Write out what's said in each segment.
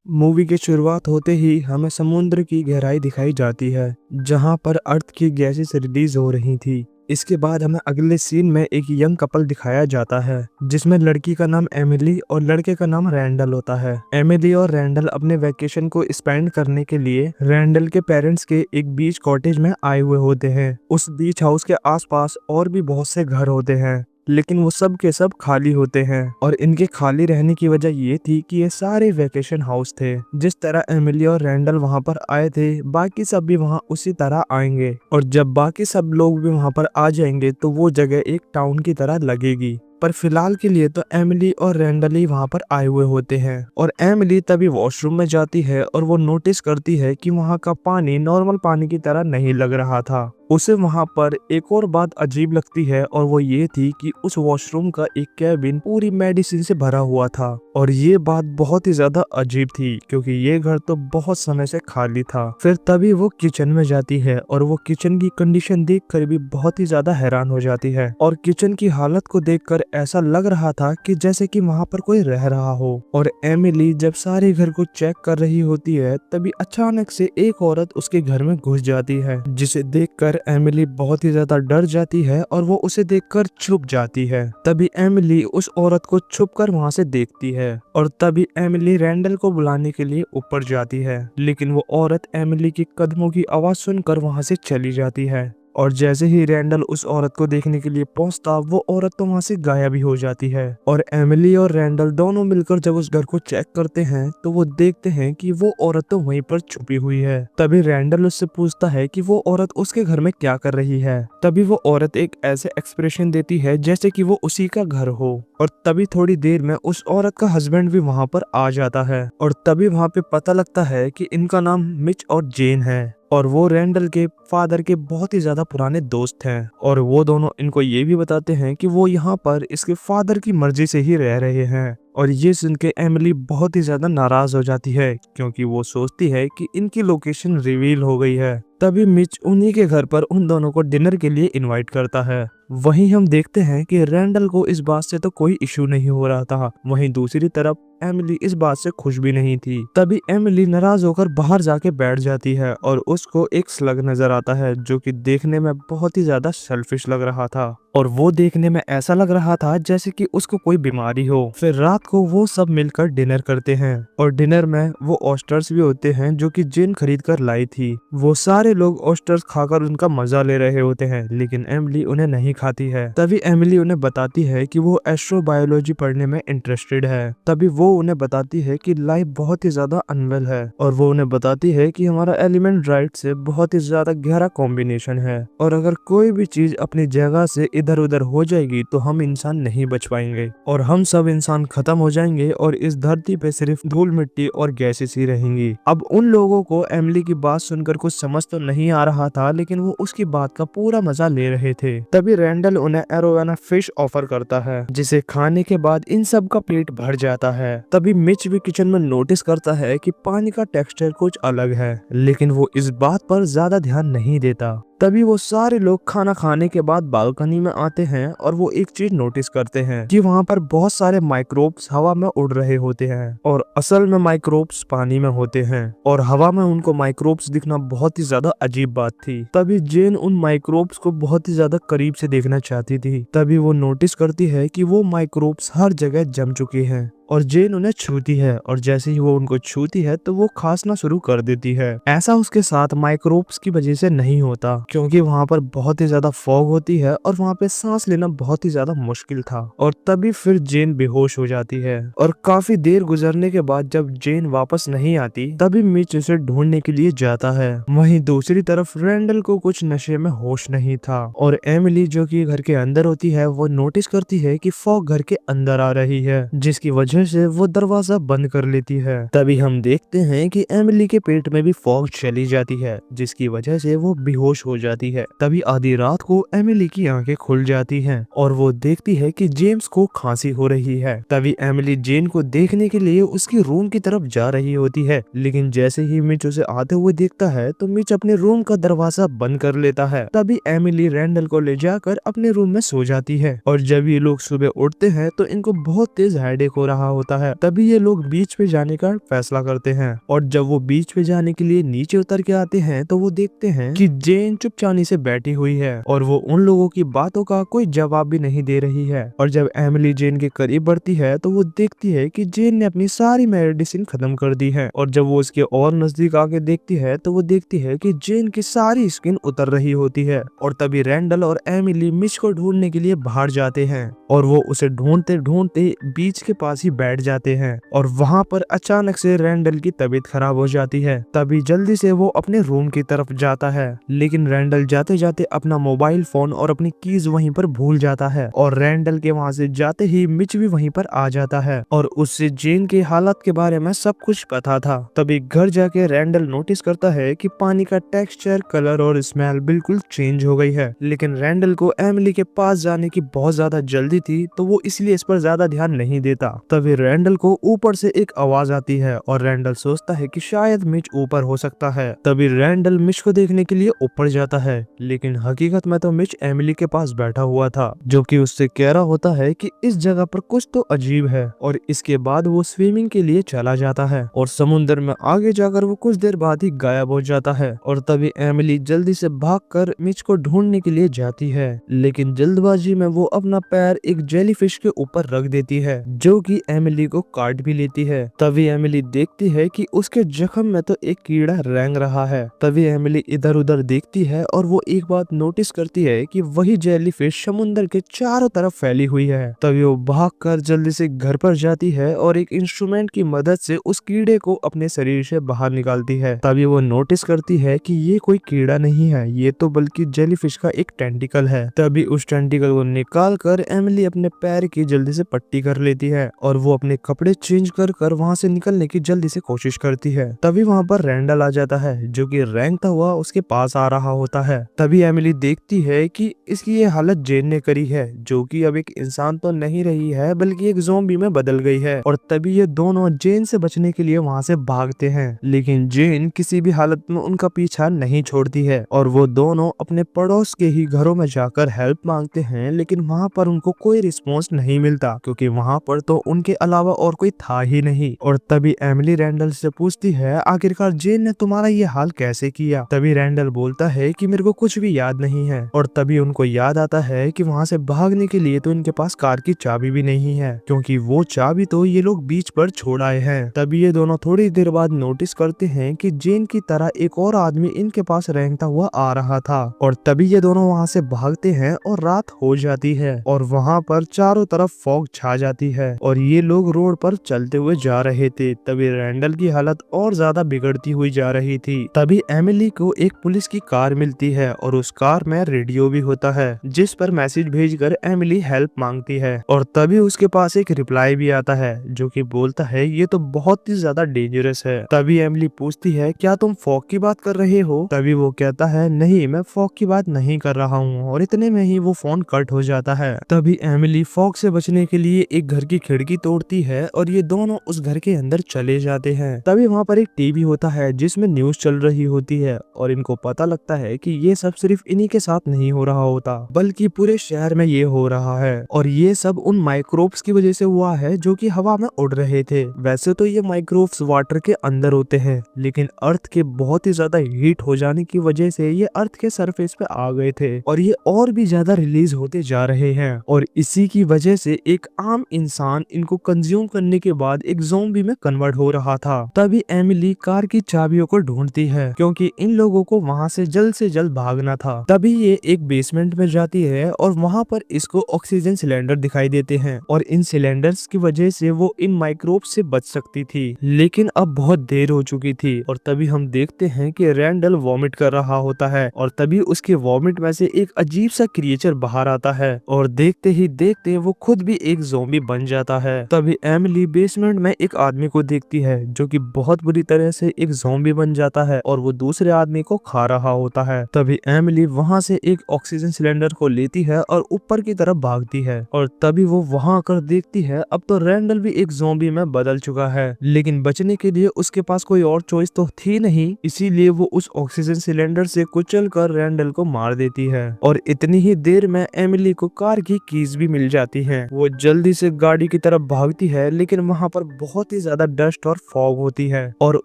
Movie की शुरुआत होते ही हमें समुद्र की गहराई दिखाई जाती है, जहां पर अर्थ की गैसेस रिलीज हो रही थी। इसके बाद हमें अगले सीन में एक यंग कपल दिखाया जाता है, जिसमें लड़की का नाम एमिली और लड़के का नाम रैंडल होता है। एमिली और रैंडल अपने वैकेशन को स्पेंड करने के लिए रैंडल के पेरेंट्स के एक बीच कॉटेज में आए हुए होते हैं। उस बीच हाउस के आसपास और भी बहुत से घर होते हैं, लेकिन वो सब के सब खाली होते हैं। और इनके खाली रहने की वजह ये थी कि ये सारे वेकेशन हाउस थे। जिस तरह एमिली और रैंडल वहां पर आए थे, बाकी सब भी वहां उसी तरह आएंगे। और जब बाकी सब लोग भी वहां पर आ जाएंगे तो वो जगह एक टाउन की तरह लगेगी। पर फिलहाल के लिए तो एमिली और रैंडल ही वहां पर आए हुए होते हैं। और एमिली तभी वॉशरूम में जाती है और वो नोटिस करती है कि वहां का पानी नॉर्मल पानी की तरह नहीं लग रहा था। उसे वहां पर एक और बात अजीब लगती है, और वो ये थी कि उस वॉशरूम का एक कैबिन पूरी मेडिसिन से भरा हुआ था। और ये बात बहुत ही ज्यादा अजीब थी, क्योंकि ये घर तो बहुत समय से खाली था। फिर तभी वो किचन में जाती है और वो किचन की कंडीशन देखकर भी बहुत ही ज्यादा हैरान हो जाती है। और किचन की हालत को देखकर ऐसा लग रहा था कि जैसे कि वहां पर कोई रह रहा हो। और एमिली जब सारे घर को चेक कर रही होती है, तभी अचानक से एक औरत उसके घर में घुस जाती है, जिसे देखकर एमिली बहुत ही ज्यादा डर जाती है और वो उसे देखकर छुप जाती है। तभी एमिली उस औरत को छुपकर वहां से देखती है, और तभी एमिली रैंडल को बुलाने के लिए ऊपर जाती है, लेकिन वो औरत एमिली की कदमों की आवाज सुनकर वहां से चली जाती है। और जैसे ही रैंडल उस औरत को देखने के लिए पहुंचता, वो औरत तो वहां से गायब ही हो जाती है। और एमिली और रैंडल दोनों मिलकर जब उस घर को चेक करते हैं, तो वो देखते हैं कि वो औरत तो वहीं पर छुपी हुई है। तभी रैंडल उससे पूछता है कि वो औरत उसके घर में क्या कर रही है। तभी वो औरत एक ऐसे एक्सप्रेशन देती है जैसे कि वो उसी का घर हो। और तभी थोड़ी देर में उस औरत का हस्बैंड भी वहां पर आ जाता है, और तभी वहां पे पता लगता है कि इनका नाम मिच और जेन है, और वो रैंडल के फादर के बहुत ही ज्यादा पुराने दोस्त हैं। और वो दोनों इनको ये भी बताते हैं कि वो यहाँ पर इसके फादर की मर्जी से ही रह रहे हैं। और ये सुन के एमिली बहुत ही ज्यादा नाराज हो जाती है, क्योंकि वो सोचती है कि इनकी लोकेशन रिवील हो गई है। तभी मिच उन्हीं के घर पर उन दोनों को डिनर के लिए इनवाइट करता है। वहीं हम देखते हैं कि रैंडल को इस बात से तो कोई इशू नहीं हो रहा था, वहीं दूसरी तरफ एमिली इस बात से खुश भी नहीं थी। तभी एमिली नाराज होकर बाहर जाके बैठ जाती है, और उसको एक स्लग नजर आता है, जो कि देखने में बहुत ही ज्यादा सेल्फिश लग रहा था। और वो देखने में ऐसा लग रहा था जैसे कि उसको कोई बीमारी हो। फिर रात को वो सब मिलकर डिनर करते हैं, और डिनर में वो ऑस्टर्स भी होते हैं जो कि जेन खरीद कर लाई थी। वो सारे लोग ऑस्टर्स खाकर उनका मजा ले रहे होते हैं, लेकिन एमिली उन्हें नहीं खाती है। तभी एमिली उन्हें बताती है कि वो एस्ट्रोबायोलॉजी पढ़ने में इंटरेस्टेड है। तभी वो उन्हें बताती है कि लाइफ बहुत ही ज्यादा अनवेल है, और वो उन्हें बताती है कि हमारा एलिमेंट राइट से बहुत ही ज्यादा गहरा कॉम्बिनेशन है, और अगर कोई भी चीज अपनी जगह से इधर उधर हो जाएगी तो हम इंसान नहीं बच पाएंगे, और हम सब इंसान खत्म हो जाएंगे, और इस धरती पे सिर्फ धूल मिट्टी और गैसेस ही रहेंगी। अब उन लोगों को एमिली की बात सुनकर कुछ समझ तो नहीं आ रहा था, लेकिन वो उसकी बात का पूरा मजा ले रहे थे। तभी रैंडल उन्हें एरोवाना फिश ऑफर करता है, जिसे खाने के बाद इन सब का पेट भर जाता है। तभी मिच भी किचन में नोटिस करता है कि पानी का टेक्सचर कुछ अलग है, लेकिन वो इस बात पर ज्यादा ध्यान नहीं देता। तभी वो सारे लोग खाना खाने के बाद बालकनी में आते हैं, और वो एक चीज नोटिस करते हैं कि वहाँ पर बहुत सारे माइक्रोब्स हवा में उड़ रहे होते हैं, और असल में माइक्रोब्स पानी में होते हैं, और हवा में उनको माइक्रोब्स दिखना बहुत ही ज्यादा अजीब बात थी। तभी जेन उन माइक्रोब्स को बहुत ही ज्यादा करीब से देखना चाहती थी। तभी वो नोटिस करती है कि वो माइक्रोब्स हर जगह जम चुके हैं, और जेन उन्हें छूती है, और जैसे ही वो उनको छूती है तो वो खांसना शुरू कर देती है। ऐसा उसके साथ माइक्रोब्स की वजह से नहीं होता, क्योंकि वहाँ पर बहुत ही ज्यादा फॉग होती है, और वहाँ पे सांस लेना बहुत ही ज्यादा मुश्किल था। और तभी फिर जेन बेहोश हो जाती है, और काफी देर गुजरने के बाद जब जेन वापस नहीं आती, तभी मिच उसे ढूंढने के लिए जाता है। वहीं दूसरी तरफ रैंडल को कुछ नशे में होश नहीं था, और एमिली जो कि घर के अंदर होती है, वो नोटिस करती है कि फॉग घर के अंदर आ रही है, जिसकी वजह से वो दरवाजा बंद कर लेती है। तभी हम देखते हैं कि एमिली के पेट में भी फॉग चली जाती है, जिसकी वजह से वो बेहोश हो हो जाती है। तभी आधी रात को एमिली की आंखें खुल जाती हैं और वो देखती है कि जेम्स को खांसी हो रही है। तभी एमिली जेन को देखने के लिए उसकी रूम की तरफ जा रही होती है, लेकिन जैसे ही मिच उसे आते हुए देखता है तो मिच अपने रूम का दरवाजा बंद कर लेता है। तभी एमिली रैंडल को ले जाकर अपने रूम में सो जाती है और जब ये लोग सुबह उठते हैं तो इनको बहुत तेज हेडेक हो रहा होता है। तभी ये लोग बीच पे जाने का फैसला करते हैं और जब वो बीच पे जाने के लिए नीचे उतर के आते हैं तो वो देखते हैं कि जेन चुपचानी से बैठी हुई है और वो उन लोगों की बातों का कोई जवाब भी नहीं दे रही है। और जब एमिली जेन के करीब बढ़ती है तो वो देखती है कि जेन ने अपनी सारी मेडिसिन खत्म कर दी है और जब वो उसके और नजदीक आके देखती है तो वो देखती है कि जेन की सारी स्किन उतर रही होती है। और तभी रैंडल और एमिली मिच को ढूंढने के लिए बाहर जाते हैं और वो उसे ढूंढते ढूंढते बीच के पास ही बैठ जाते हैं और वहाँ पर अचानक से रैंडल की तबीयत खराब हो जाती है। तभी जल्दी से वो अपने रूम की तरफ जाता है, लेकिन रैंडल जाते जाते अपना मोबाइल फोन और अपनी कीज वहीं पर भूल जाता है और रैंडल के वहाँ से जाते ही मिच भी वहीं पर आ जाता है और उससे जेन की हालत के बारे में सब कुछ पता था। तभी घर जाके रैंडल नोटिस करता है कि पानी का टेक्सचर, कलर और स्मेल बिल्कुल चेंज हो गई है, लेकिन रैंडल को एमिली के पास जाने की बहुत ज्यादा जल्दी थी तो वो इसलिए इस पर ज्यादा ध्यान नहीं देता। तभी रैंडल को ऊपर से एक आवाज आती है और रैंडल सोचता है कि शायद मिच ऊपर हो सकता है। तभी रैंडल मिच को देखने के लिए ऊपर जाता है, लेकिन हकीकत में तो मिच एमिली के पास बैठा हुआ था जो कि उससे कह रहा होता है कि इस जगह पर कुछ तो अजीब है। और इसके बाद वो स्विमिंग के लिए चला जाता है और समुद्र में आगे जाकर वो कुछ देर बाद ही गायब हो जाता है। और तभी एमिली जल्दी से भागकर मिच को ढूंढने के लिए जाती है, लेकिन जल्दबाजी में वो अपना पैर एक जेलीफिश के ऊपर रख देती है जो कि एमिली को काट भी लेती है। तभी एमिली देखती है कि उसके जख्म में तो एक कीड़ा रेंग रहा है। तभी एमिली इधर उधर देखती है और वो एक बात नोटिस करती है कि वही जेलीफिश समुद्र के चारों तरफ फैली हुई है। तभी वो भागकर जल्दी से घर पर जाती है और एक इंस्ट्रूमेंट की मदद से उस कीड़े को अपने शरीर से बाहर निकालती है। तभी वो नोटिस करती है कि ये कोई कीड़ा नहीं है, ये तो बल्कि जेलीफिश का एक टेंटिकल है। तभी उस टेंटिकल को निकाल कर एमिली अपने पैर की जल्दी से पट्टी कर लेती है और वो अपने कपड़े चेंज कर वहाँ से निकलने की जल्दी से कोशिश करती है। तभी वहाँ पर रैंडल आ जाता है जो कि रेंगता हुआ उसके पास आ रहा होता है। तभी एमिली देखती है कि इसकी ये हालत जेन ने करी है जो कि अब एक इंसान तो नहीं रही है बल्कि एक ज़ॉम्बी में बदल गई है। और तभी ये दोनों जेन से बचने के लिए वहाँ से भागते हैं, लेकिन जेन किसी भी हालत में उनका पीछा नहीं छोड़ती है और वो दोनों अपने पड़ोस के ही घरों में जाकर हेल्प मांगते हैं, लेकिन वहाँ पर उनको कोई रिस्पॉन्स नहीं मिलता क्योंकि वहाँ पर तो उनके अलावा और कोई था ही नहीं। और तभी एमिली रैंडल से पूछती है आखिरकार जेन ने तुम्हारा ये हाल कैसे किया। तभी रैंडल बोलता है कि मेरे को कुछ भी याद नहीं है। और तभी उनको याद आता है कि वहाँ से भागने के लिए तो इनके पास कार की चाबी भी नहीं है क्योंकि वो चाबी तो ये लोग बीच पर छोड़ आए हैं। तभी ये दोनों थोड़ी देर बाद नोटिस करते हैं कि जेन की तरह एक और आदमी इनके पास रेंगता हुआ आ रहा था और तभी ये दोनों वहाँ से भागते हैं और रात हो जाती है और वहाँ पर चारों तरफ फॉग छा जाती है और ये लोग रोड पर चलते हुए जा रहे थे। तभी रैंडल की हालत और ज्यादा बिगड़ती हुई जा रही थी। तभी एमिली को एक पुलिस की कार मिलती है और उस कार में रेडियो भी होता है जिस पर मैसेज भेजकर एमिली हेल्प मांगती है और तभी उसके पास एक रिप्लाई भी आता है जो कि बोलता है ये तो बहुत ही ज्यादा डेंजरस है। तभी एमिली पूछती है क्या तुम फॉग की बात कर रहे हो। तभी वो कहता है नहीं, मैं फॉग की बात नहीं कर रहा हूँ और इतने में ही वो फोन कट हो जाता है। तभी एमिली फॉग से बचने के लिए एक घर की खिड़की तोड़ती है और ये दोनों उस घर के अंदर चले जाते हैं। तभी वहाँ पर एक टीवी होता है जिसमें न्यूज चल रही होती है और इनको पता लगता है कि ये सब सिर्फ इन्हीं के साथ नहीं हो रहा होता बल्कि पूरे शहर में ये हो रहा है और ये सब उन माइक्रोब्स की वजह से हुआ है जो कि हवा में उड़ रहे थे। वैसे तो ये माइक्रोब्स वाटर के अंदर होते हैं, लेकिन अर्थ के बहुत ही ज्यादा हीट हो जाने की वजह से ये अर्थ के सरफेस पे आ गए थे और ये और भी ज्यादा रिलीज होते जा रहे हैं और इसी की वजह से एक आम इंसान इनको कंज्यूम करने के बाद एक ज़ॉम्बी में कन्वर्ट हो रहा था। तभी एमिली कार की चाबियों को ढूंढती है क्योंकि इन लोगों को वहाँ से जल्द भागना था। तभी ये एक बेसमेंट में जाती है और वहाँ पर इसको ऑक्सीजन सिलेंडर दिखाई देते हैं और इन सिलेंडर्स की वजह से वो इन माइक्रोब से बच सकती थी, लेकिन अब बहुत देर हो चुकी थी। और तभी हम देखते हैं कि रैंडल वॉमिट कर रहा होता है और तभी उसके वॉमिट में से एक अजीब सा क्रिएचर बाहर आता है और देखते ही देखते वो खुद भी एक ज़ॉम्बी बन जाता है। तभी एमिली बेसमेंट में एक आदमी को देखती है जो कि बहुत बुरी तरह से एक ज़ॉम्बी बन जाता है और वो दूसरे आदमी को खा रहा होता है। तभी एमिली वहाँ से एक ऑक्सीजन सिलेंडर को लेती है और ऊपर की तरफ भागती है और तभी वो वहाँ आकर देखती है अब तो रैंडल भी एक ज़ॉम्बी में बदल चुका है। लेकिन बचने के लिए उसके पास कोई और चॉइस तो थी नहीं, इसीलिए वो उस ऑक्सीजन सिलेंडर से कुचल कर रैंडल को मार देती है और इतनी ही देर में एमिली को कार की कीज भी मिल जाती है। वो जल्दी से गाड़ी की तरफ भागती है लेकिन वहाँ पर बहुत ही ज्यादा डस्ट और फॉग होती है और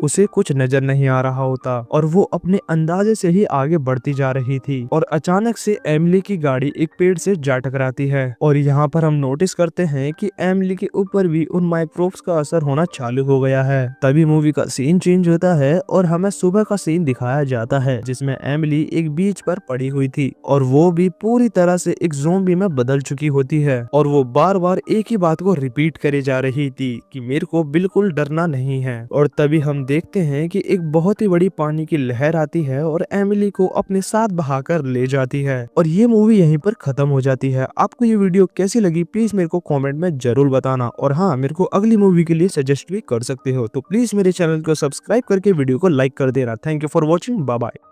उसे कुछ नजर नहीं आ रहा होता और वो अपने अंदाजे से ही आगे बढ़ती जा रही थी और अचानक से एमिली की गाड़ी एक पेड़ से जा टकराती है और यहाँ पर हम नोटिस करते हैं कि एमिली के ऊपर भी उन माइक्रोब्स का असर होना चालू हो गया है। तभी मूवी का सीन चेंज होता है और हमें सुबह का सीन दिखाया जाता है जिसमें एमिली एक बीच पर पड़ी हुई थी और वो भी पूरी तरह से एक ज़ॉम्बी में बदल चुकी होती है और वो बार बार एक ही बात को रिपीट करे जा रही थी कि मेरे को बिल्कुल डरना नहीं है। और तभी हम देखते हैं कि एक बहुत ही बड़ी पानी की लहर आती है और एमिली को अपने साथ बहाकर ले जाती है और ये मूवी यहीं पर खत्म हो जाती है। आपको ये वीडियो कैसी लगी प्लीज मेरे को कमेंट में जरूर बताना और हाँ, मेरे को अगली मूवी के लिए सजेस्ट भी कर सकते हो। तो प्लीज मेरे चैनल को सब्सक्राइब करके वीडियो को लाइक कर देना। Thank you for watching, bye bye.